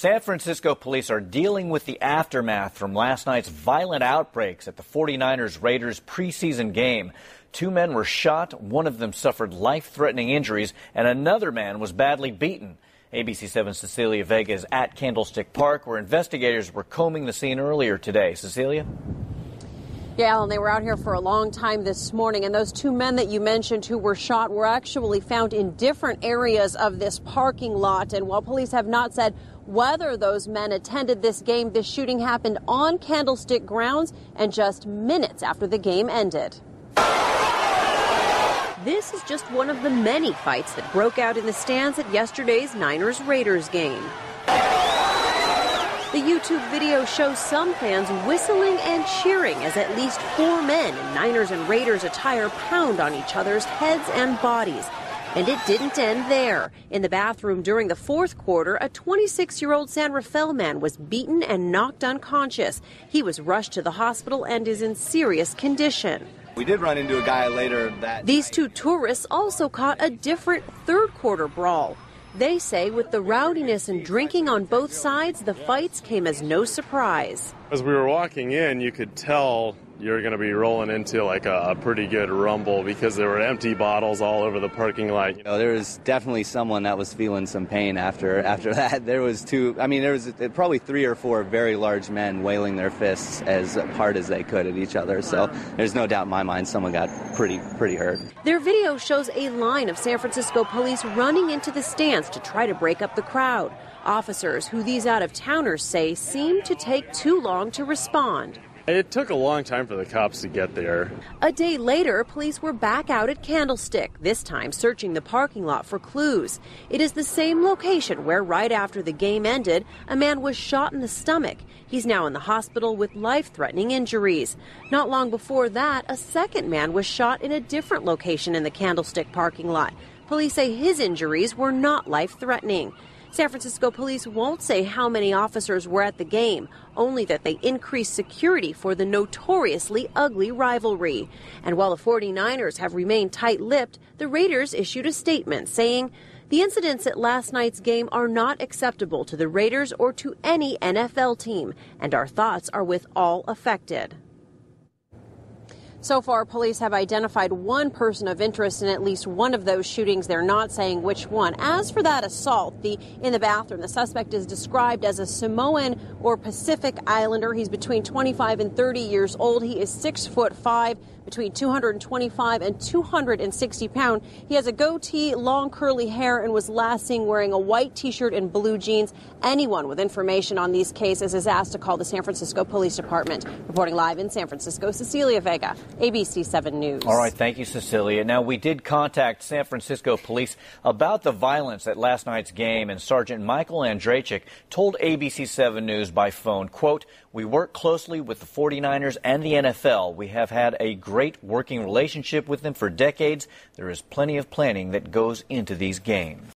San Francisco police are dealing with the aftermath from last night's violent outbreaks at the 49ers-Raiders preseason game. 2 men were shot, one of them suffered life-threatening injuries, and another man was badly beaten. ABC 7's Cecilia Vega is at Candlestick Park, where investigators were combing the scene earlier today. Cecilia? Yeah, Alan, they were out here for a long time this morning, and those 2 men that you mentioned who were shot were actually found in different areas of this parking lot. And while police have not said whether those men attended this game, this shooting happened on Candlestick grounds and just minutes after the game ended. This is just one of the many fights that broke out in the stands at yesterday's Niners-Raiders game. The YouTube video shows some fans whistling and cheering as at least 4 men in Niners and Raiders attire pound on each other's heads and bodies. And it didn't end there. In the bathroom during the fourth quarter, a 26-year-old San Rafael man was beaten and knocked unconscious. He was rushed to the hospital and is in serious condition. We did run into a guy later that These 2 tourists also caught a different third quarter brawl. They say with the rowdiness and drinking on both sides, the fights came as no surprise. As we were walking in, you could tell you're going to be rolling into like a pretty good rumble because there were empty bottles all over the parking lot. You know, there was definitely someone that was feeling some pain after that. There was probably 3 or 4 very large men wailing their fists as hard as they could at each other. So there's no doubt in my mind someone got pretty hurt. Their video shows a line of San Francisco police running into the stands to try to break up the crowd. Officers, who these out-of-towners say seemed to take too long to respond. It took a long time for the cops to get there. A day later, police were back out at Candlestick, this time searching the parking lot for clues. It is the same location where right after the game ended, a man was shot in the stomach. He's now in the hospital with life-threatening injuries. Not long before that, a second man was shot in a different location in the Candlestick parking lot. Police say his injuries were not life-threatening. San Francisco police won't say how many officers were at the game, only that they increased security for the notoriously ugly rivalry. And while the 49ers have remained tight-lipped, the Raiders issued a statement saying, "The incidents at last night's game are not acceptable to the Raiders or to any NFL team, and our thoughts are with all affected." So far, police have identified 1 person of interest in at least one of those shootings. They're not saying which one. As for that assault in the bathroom, the suspect is described as a Samoan or Pacific Islander. He's between 25 and 30 years old. He is 6'5", between 225 and 260 pounds. He has a goatee, long curly hair, and was last seen wearing a white T-shirt and blue jeans. Anyone with information on these cases is asked to call the San Francisco Police Department. Reporting live in San Francisco, Cecilia Vega, ABC 7 News. All right, thank you, Cecilia. Now, we did contact San Francisco police about the violence at last night's game, and Sergeant Michael Andrachik told ABC 7 News by phone, quote, "We work closely with the 49ers and the NFL. We have had a great working relationship with them for decades. There is plenty of planning that goes into these games."